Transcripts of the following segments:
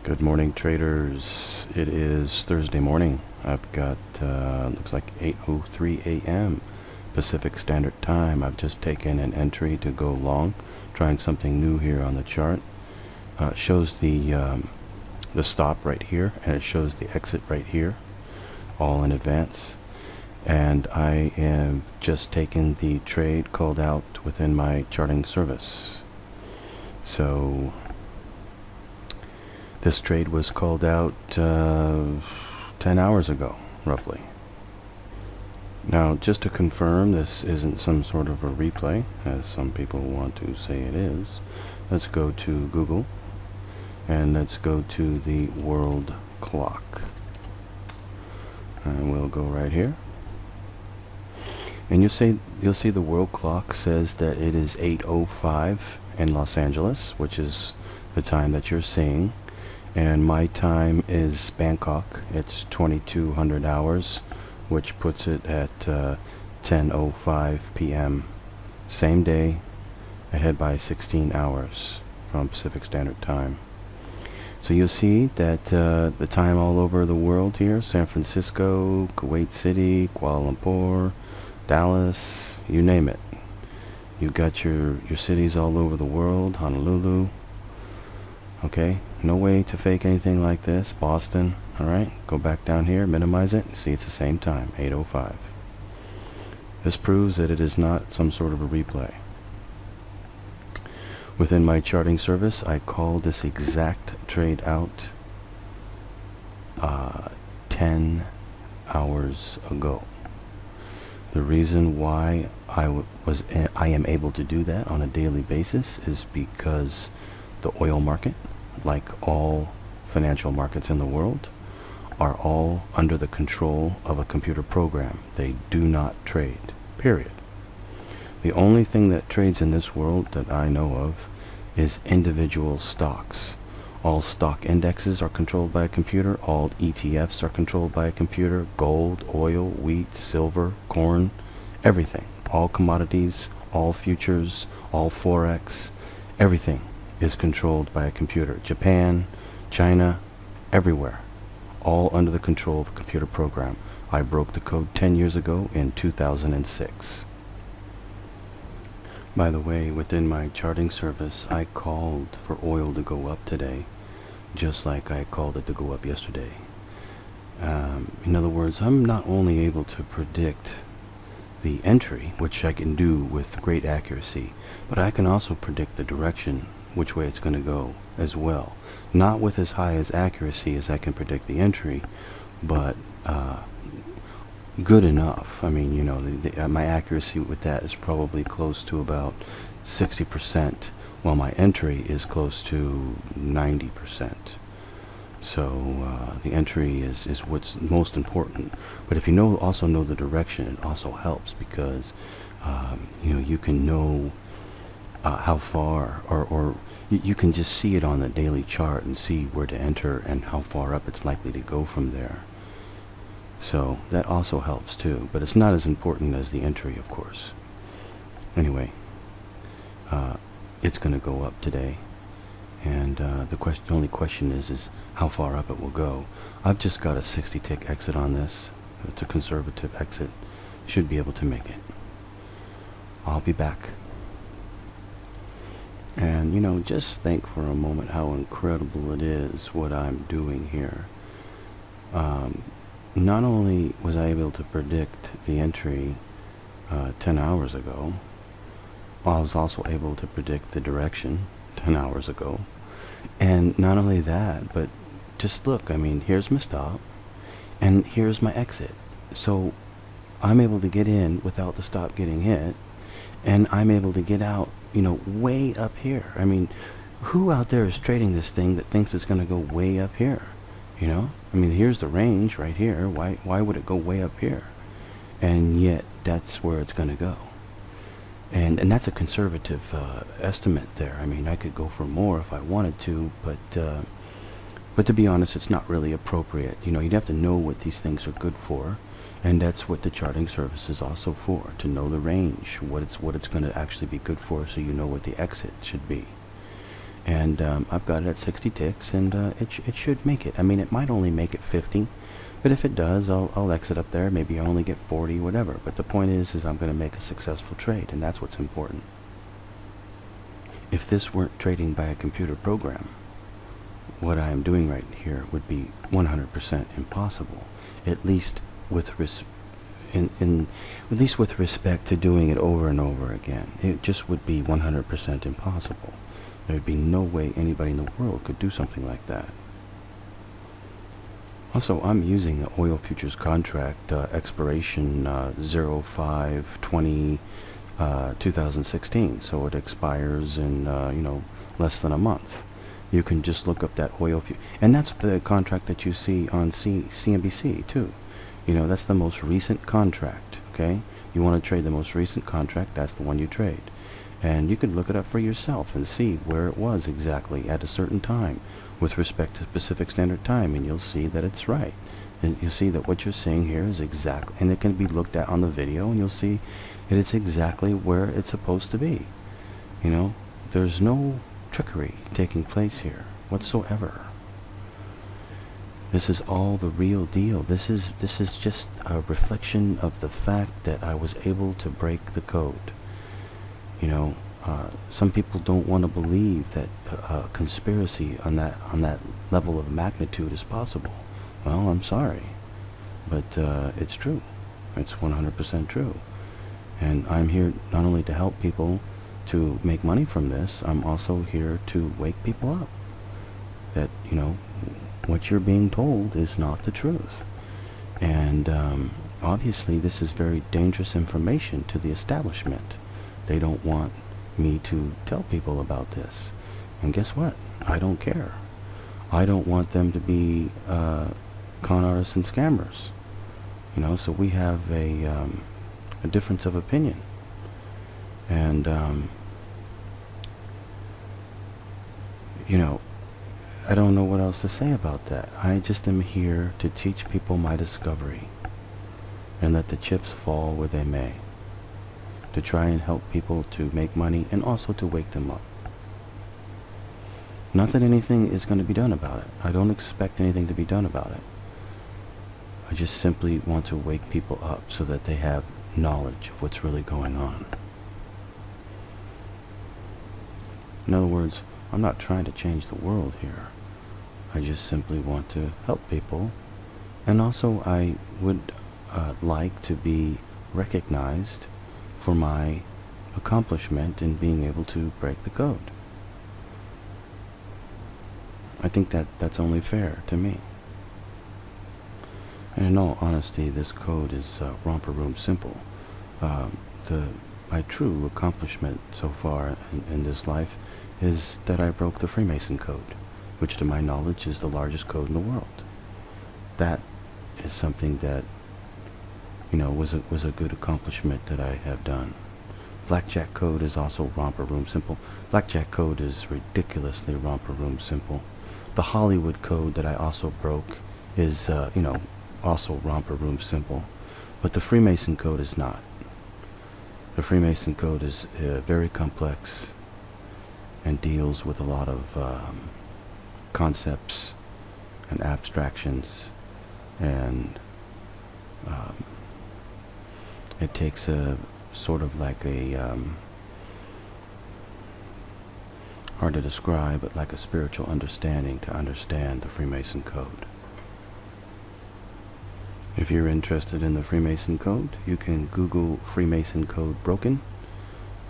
Good morning, traders. It is Thursday morning. I've got, looks like 8:03 a.m. Pacific Standard Time. I've just taken an entry to go long, trying something new here on the chart. It shows the stop right here, and it shows the exit right here, all in advance. And I have just taken the trade called out within my charting service. So this trade was called out 10 hours ago, roughly. Now, just to confirm, this isn't some sort of a replay, as some people want to say it is. Let's go to Google, and let's go to the world clock. And we'll go right here. And you'll see the world clock says that it is 8:05 in Los Angeles, which is the time that you're seeing. And my time is Bangkok. It's 2200 hours, which puts it at 10:05 p.m. Same day, ahead by 16 hours from Pacific Standard Time. So you'll see that the time all over the world here: San Francisco, Kuwait City, Kuala Lumpur, Dallas, you name it. You got your cities all over the world, Honolulu. Okay, no way to fake anything like this. Boston, alright, go back down here, minimize it, see it's the same time, 8:05. This proves that it is not some sort of a replay. Within my charting service, I called this exact trade out 10 hours ago. The reason why I am able to do that on a daily basis is because the oil market, like all financial markets in the world, are all under the control of a computer program. They do not trade, period. The only thing that trades in this world that I know of is individual stocks. All stock indexes are controlled by a computer. All ETFs are controlled by a computer. Gold, oil, wheat, silver, corn, everything. All commodities, all futures, all forex, everything is controlled by a computer. Japan, China, everywhere, all under the control of a computer program. I broke the code 10 years ago in 2006. By the way, within my charting service, I called for oil to go up today, just like I called it to go up yesterday. In other words, I'm not only able to predict the entry, which I can do with great accuracy, but I can also predict the direction, which way it's going to go as well. Not with as high as accuracy as I can predict the entry, but good enough. I mean, you know, my accuracy with that is probably close to about 60%, while my entry is close to 90%. So the entry is what's most important. But if you also know the direction, it also helps, because you can know how far, or you can just see it on the daily chart and see where to enter and how far up it's likely to go from there. So that also helps too, but it's not as important as the entry, of course. Anyway, it's going to go up today, and the only question is how far up it will go. I've just got a 60 tick exit on this. It's a conservative exit. Should be able to make it. I'll be back. And just think for a moment how incredible it is what I'm doing here. Not only was I able to predict the entry 10 hours ago, I was also able to predict the direction 10 hours ago. And not only that, but just look, I mean, here's my stop, and here's my exit. So I'm able to get in without the stop getting hit, and I'm able to get out, way up here. I mean, who out there is trading this thing that thinks it's going to go way up here? I mean, here's the range right here. Why would it go way up here? And yet that's where it's going to go. And that's a conservative estimate there. I mean, I could go for more if I wanted to, but to be honest, it's not really appropriate. You'd have to know what these things are good for, and that's what the charting service is also for, to know the range, what it's going to actually be good for, so you know what the exit should be. And I've got it at 60 ticks, and it should make it. I mean, it might only make it 50, but if it does, I'll exit up there. Maybe I only get 40, whatever. But the point is I'm going to make a successful trade, and that's what's important. If this weren't trading by a computer program, what I am doing right here would be 100% impossible. At least with at least with respect to doing it over and over again. It just would be 100% impossible. There would be no way anybody in the world could do something like that. Also, I'm using the oil futures contract expiration 05/20 2016, so it expires in less than a month. You can just look up that oil and that's the contract that you see on CNBC too. That's the most recent contract. Okay, you want to trade the most recent contract, that's the one you trade. And you can look it up for yourself and see where it was exactly at a certain time with respect to Pacific Standard Time, and you'll see that it's right. And you'll see that what you're seeing here is exactly, and it can be looked at on the video, and you'll see that it's exactly where it's supposed to be. There's no trickery taking place here whatsoever. This is all the real deal. This is just a reflection of the fact that I was able to break the code. Some people don't want to believe that a conspiracy on that level of magnitude is possible. Well, I'm sorry, but it's true. It's 100% true. And I'm here not only to help people to make money from this, I'm also here to wake people up. That, what you're being told is not the truth. And obviously this is very dangerous information to the establishment. They don't want me to tell people about this. And guess what? I don't care. I don't want them to be con artists and scammers. So we have a difference of opinion. And I don't know what else to say about that. I just am here to teach people my discovery and let the chips fall where they may, to try and help people to make money and also to wake them up. Not that anything is going to be done about it. I don't expect anything to be done about it. I just simply want to wake people up so that they have knowledge of what's really going on. In other words, I'm not trying to change the world here. I just simply want to help people, and also I would like to be recognized for my accomplishment in being able to break the code. I think that's only fair to me. And in all honesty, this code is romper room simple. My true accomplishment so far in this life is that I broke the Freemason Code, which to my knowledge is the largest code in the world. That is something that was a good accomplishment that I have done. Blackjack Code is also romper room simple. Blackjack Code is ridiculously romper room simple. The Hollywood Code that I also broke is also romper room simple, but the Freemason Code is not. The Freemason Code is very complex and deals with a lot of concepts and abstractions, and it takes a sort of like a hard to describe, but like a spiritual understanding to understand the Freemason Code. If you're interested in the Freemason Code, you can Google Freemason Code broken,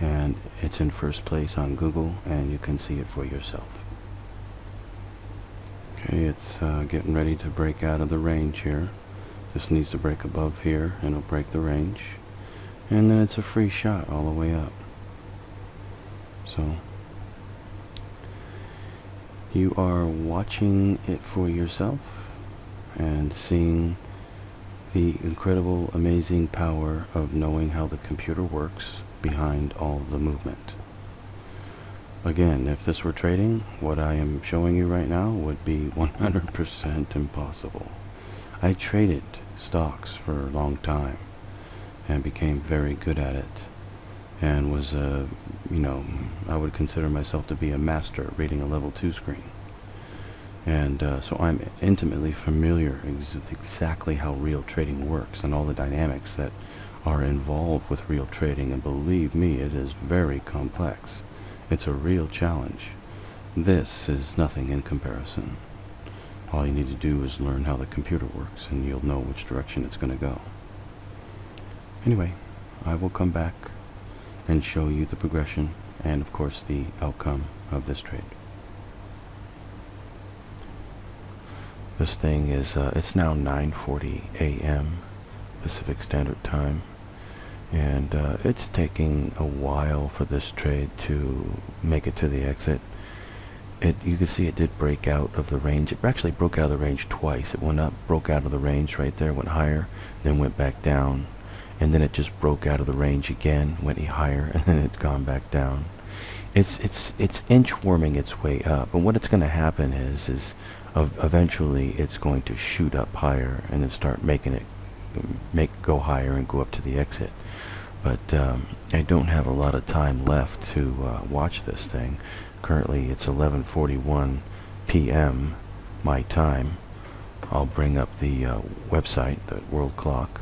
and it's in first place on Google, and you can see it for yourself. Okay, it's getting ready to break out of the range here. Just needs to break above here, and it'll break the range. And then it's a free shot all the way up. So, you are watching it for yourself and seeing the incredible, amazing power of knowing how the computer works behind all the movement. Again, if this were trading, what I am showing you right now would be 100% impossible. I traded stocks for a long time and became very good at it. and was a, I would consider myself to be a master at reading a level 2 screen. And so I'm intimately familiar with exactly how real trading works and all the dynamics that are involved with real trading, and believe me, it is very complex. It's a real challenge. This is nothing in comparison. All you need to do is learn how the computer works, and you'll know which direction it's going to go. Anyway, I will come back and show you the progression and, of course, the outcome of this trade. This thing is, it's now 9:40 a.m. Pacific Standard Time, and it's taking a while for this trade to make it to the exit. You can see it did break out of the range. It actually broke out of the range twice. It went up, broke out of the range right there, went higher, then went back down, and then it just broke out of the range again, went higher, and then it's gone back down. It's inchworming its way up, and what it's going to happen is eventually it's going to shoot up higher and then start making it go higher and go up to the exit. But I don't have a lot of time left to watch this thing. Currently it's 11:41 p.m. my time. I'll bring up the website, the world clock.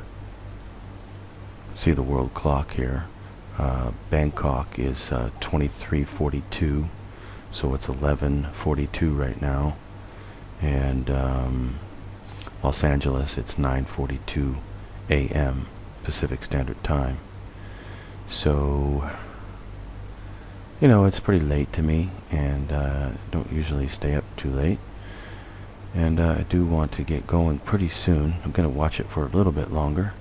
See the world clock here. Bangkok is 23:42, so it's 11:42 right now. And Los Angeles, it's 9:42 a.m. Pacific Standard Time. So, it's pretty late to me, and don't usually stay up too late. And I do want to get going pretty soon. I'm going to watch it for a little bit longer.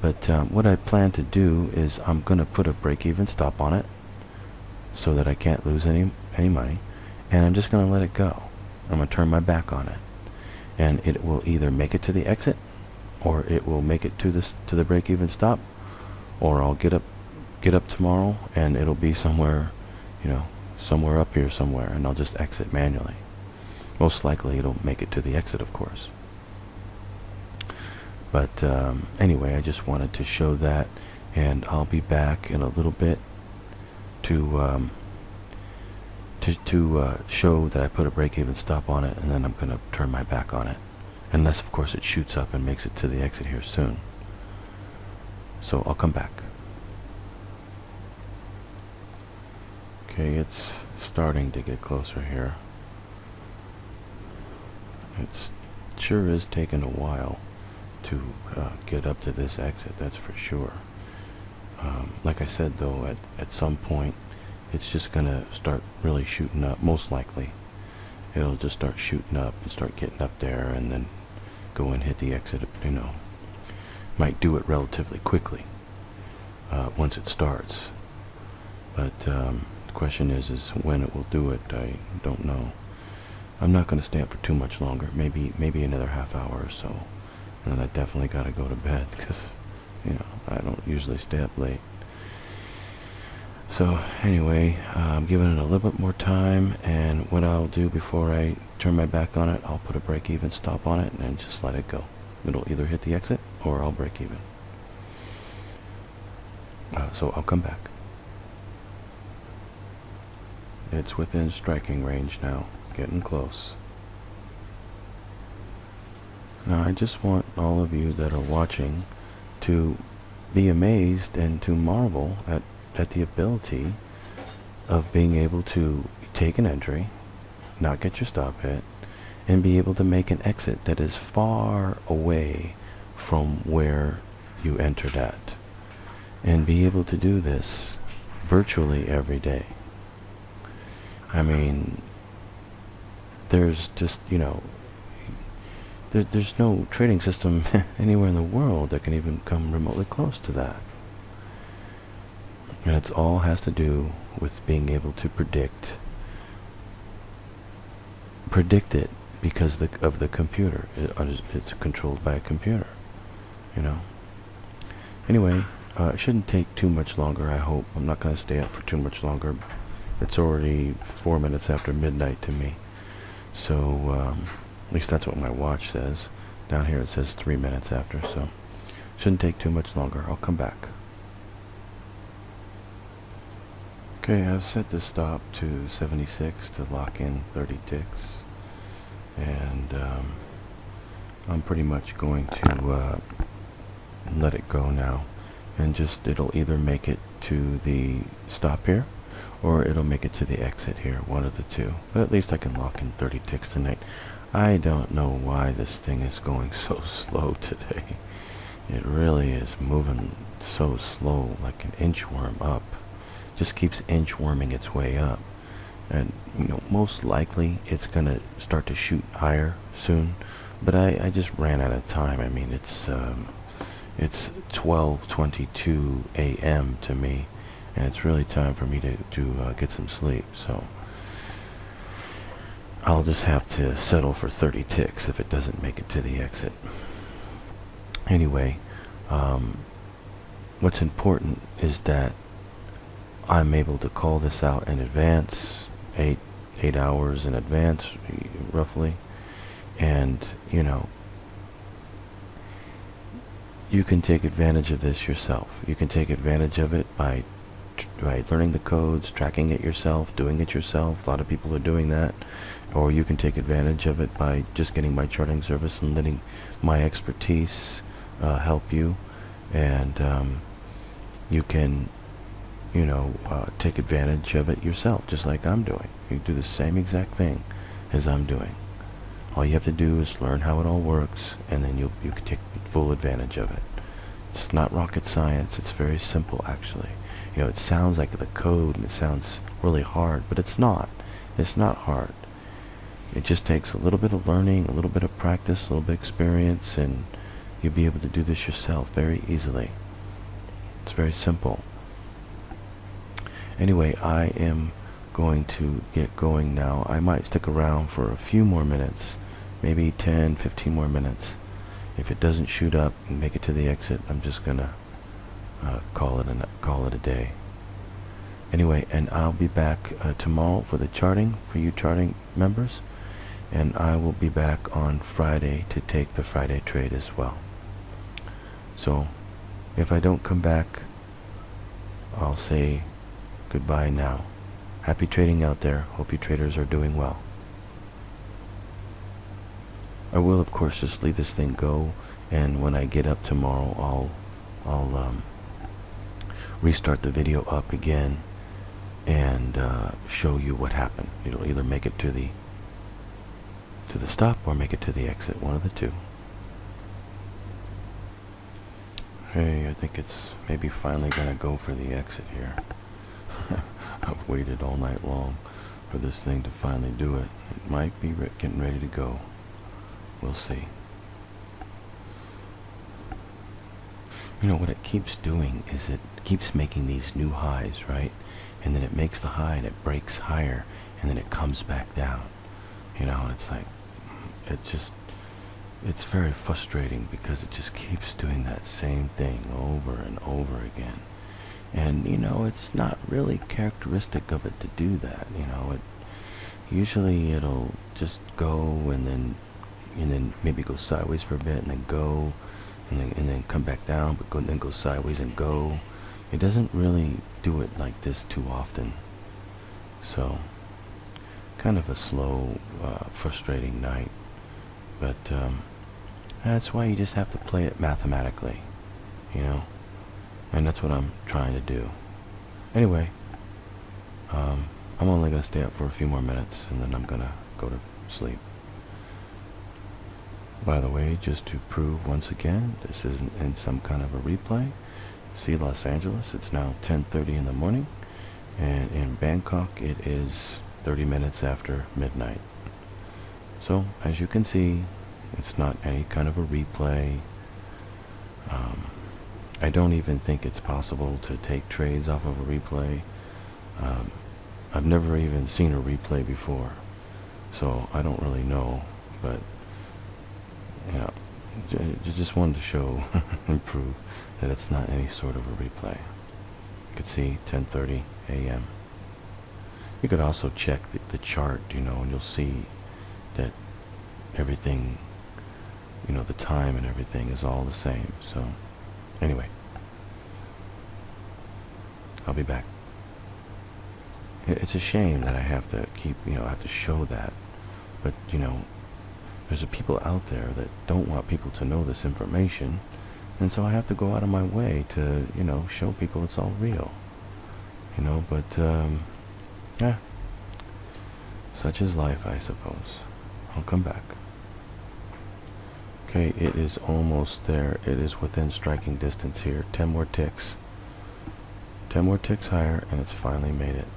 But what I plan to do is I'm going to put a break-even stop on it so that I can't lose any money. And I'm just going to let it go. I'm going to turn my back on it. And it will either make it to the exit, or it will make it to the break-even stop, or I'll get up tomorrow and it'll be somewhere, somewhere up here somewhere, and I'll just exit manually. Most likely it'll make it to the exit, of course. But anyway, I just wanted to show that, and I'll be back in a little bit to show that I put a break-even stop on it, and then I'm going to turn my back on it. Unless, of course, it shoots up and makes it to the exit here soon. So I'll come back. Okay, it's starting to get closer here. It sure is taking a while to get up to this exit, that's for sure. Like I said, though, at some point it's just gonna start really shooting up. Most likely it'll just start shooting up and start getting up there, and then go and hit the exit. Might do it relatively quickly once it starts, but the question is when it will do it. I don't know. I'm not going to stay up for too much longer. Maybe another half hour or so, and then I definitely got to go to bed, because I don't usually stay up late. So anyway, I'm giving it a little bit more time, and what I'll do before I turn my back on it, I'll put a break-even stop on it and just let it go. It'll either hit the exit or I'll break even. So I'll come back. It's within striking range now, getting close. Now I just want all of you that are watching to be amazed and to marvel at the ability of being able to take an entry, not get your stop hit, and be able to make an exit that is far away from where you entered at, and be able to do this virtually every day. I mean, there's just, there's no trading system anywhere in the world that can even come remotely close to that. And it all has to do with being able to predict it, because of the computer. It's controlled by a computer, Anyway, it shouldn't take too much longer, I hope. I'm not going to stay up for too much longer. It's already 4 minutes after midnight to me. So, at least that's what my watch says. Down here it says 3 minutes after, so shouldn't take too much longer. I'll come back. Okay, I've set the stop to 76 to lock in 30 ticks, and I'm pretty much going to let it go now, and just it'll either make it to the stop here or it'll make it to the exit here, one of the two. But at least I can lock in 30 ticks tonight. I don't know why this thing is going so slow today. It really is moving so slow, like an inchworm up. Just keeps inchworming its way up. And, you know, most likely it's going to start to shoot higher soon. But I just ran out of time. I mean, it's 12:22 a.m. to me, and it's really time for me to get some sleep. So I'll just have to settle for 30 ticks if it doesn't make it to the exit. Anyway, what's important is that I'm able to call this out in advance, 8 hours in advance, roughly. And, you know, you can take advantage of this yourself. You can take advantage of it by learning the codes, tracking it yourself, doing it yourself. A lot of people are doing that. Or you can take advantage of it by just getting my charting service and letting my expertise help you. And you can, you know, take advantage of it yourself, just like I'm doing. You do the same exact thing as I'm doing. All you have to do is learn how it all works, and then you can take full advantage of it. It's not rocket science. It's very simple, actually. You know, it sounds like the code, and it sounds really hard, but it's not. It's not hard. It just takes a little bit of learning, a little bit of practice, a little bit of experience, and you'll be able to do this yourself very easily. It's very simple. Anyway, I am going to get going now. I might stick around for a few more minutes, maybe 10, 15 more minutes. If it doesn't shoot up and make it to the exit, I'm just gonna call it a day. Anyway, and I'll be back tomorrow for the charting, for you charting members, and I will be back on Friday to take the Friday trade as well. So if I don't come back, I'll say goodbye now. Happy trading out there. Hope you traders are doing well. I will, of course, just leave this thing go, and when I get up tomorrow, I'll restart the video up again and show you what happened. It'll either make it to the stop or make it to the exit, one of the two. Hey, I think it's maybe finally gonna go for the exit here. I've waited all night long for this thing to finally do it. It might be getting ready to go. We'll see. You know, what it keeps doing is it keeps making these new highs, right? And then it makes the high and it breaks higher, and then it comes back down. You know, and it's like, it's very frustrating because it just keeps doing that same thing over and over again. And, you know, it's not really characteristic of it to do that. You know, usually it'll just go and then maybe go sideways for a bit and then go and then come back down, but then go sideways and go. It doesn't really do it like this too often. So kind of a slow, frustrating night. But that's why you just have to play it mathematically, you know. And that's what I'm trying to do. Anyway, I'm only going to stay up for a few more minutes, and then I'm going to go to sleep. By the way, just to prove once again, this isn't in some kind of a replay. See, Los Angeles, it's now 10:30 in the morning, and in Bangkok it is 30 minutes after midnight. So, as you can see, it's not any kind of a replay. I don't even think it's possible to take trades off of a replay. I've never even seen a replay before, so I don't really know, but you know, just wanted to show and prove that it's not any sort of a replay. You could see 10:30 a.m. You could also check the chart, you know, and you'll see that everything, you know, the time and everything is all the same. So anyway, I'll be back. It's a shame that I have to keep, I have to show that. But, there's people out there that don't want people to know this information. And so I have to go out of my way to, show people it's all real. But, yeah. Such is life, I suppose. I'll come back. Okay, it is almost there. It is within striking distance here. 10 more ticks. 10 more ticks higher, and it's finally made it.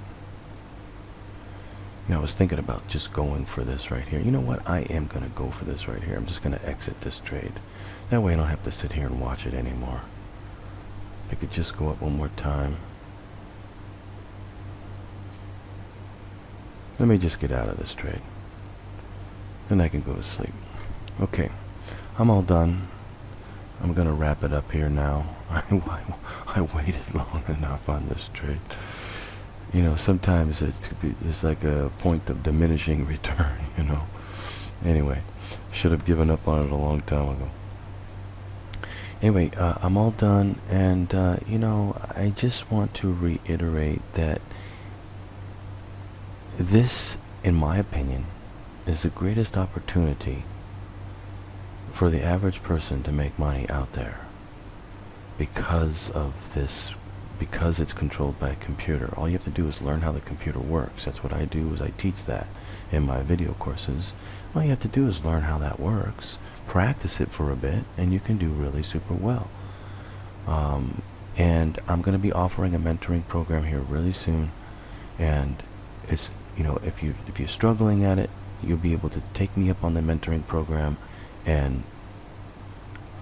I was thinking about just going for this right here. You know what? I am going to go for this right here. I'm just going to exit this trade. That way I don't have to sit here and watch it anymore. If it could just go up one more time. Let me just get out of this trade. Then I can go to sleep. Okay. I'm all done. I'm going to wrap it up here now. I waited long enough on this trade. Sometimes it's like a point of diminishing return, Anyway, should have given up on it a long time ago. Anyway, I'm all done, and, I just want to reiterate that this, in my opinion, is the greatest opportunity for the average person to make money out there because of this. Because it's controlled by a computer. All you have to do is learn how the computer works. That's what I do, is I teach that in my video courses. All you have to do is learn how that works, practice it for a bit, and you can do really super well. And I'm going to be offering a mentoring program here really soon. And it's, if you're struggling at it, you'll be able to take me up on the mentoring program. And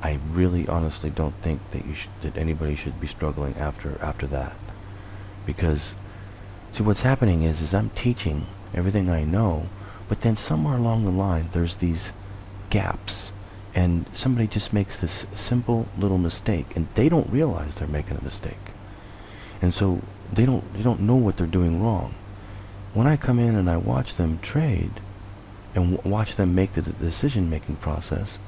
I really honestly don't think that anybody should be struggling after that, because see, what's happening is I'm teaching everything I know, but then somewhere along the line there's these gaps, and somebody just makes this simple little mistake, and they don't realize they're making a mistake, and so they don't know what they're doing wrong. When I come in and I watch them trade and watch them make the decision-making process,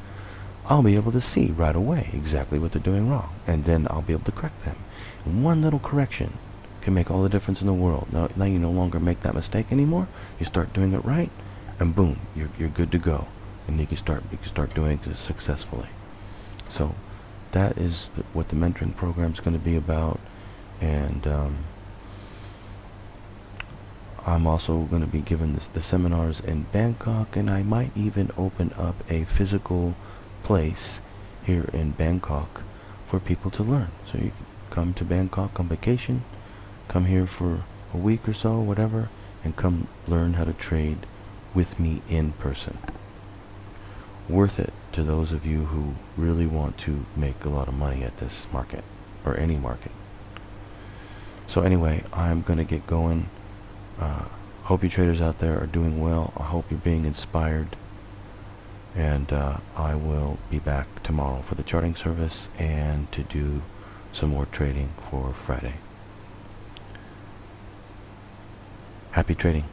I'll be able to see right away exactly what they're doing wrong, and then I'll be able to correct them. And one little correction can make all the difference in the world. Now you no longer make that mistake anymore. You start doing it right, and boom, you're good to go, and you can start doing it successfully. So that is what the mentoring program is going to be about, and I'm also going to be giving the seminars in Bangkok, and I might even open up a physical place here in Bangkok for people to learn. So you can come to Bangkok on vacation, come here for a week or so, whatever, and come learn how to trade with me in person. Worth it to those of you who really want to make a lot of money at this market, or any market. So anyway, I'm going to get going. Hope you traders out there are doing well. I hope you're being inspired. And I will be back tomorrow for the charting service and to do some more trading for Friday. Happy trading.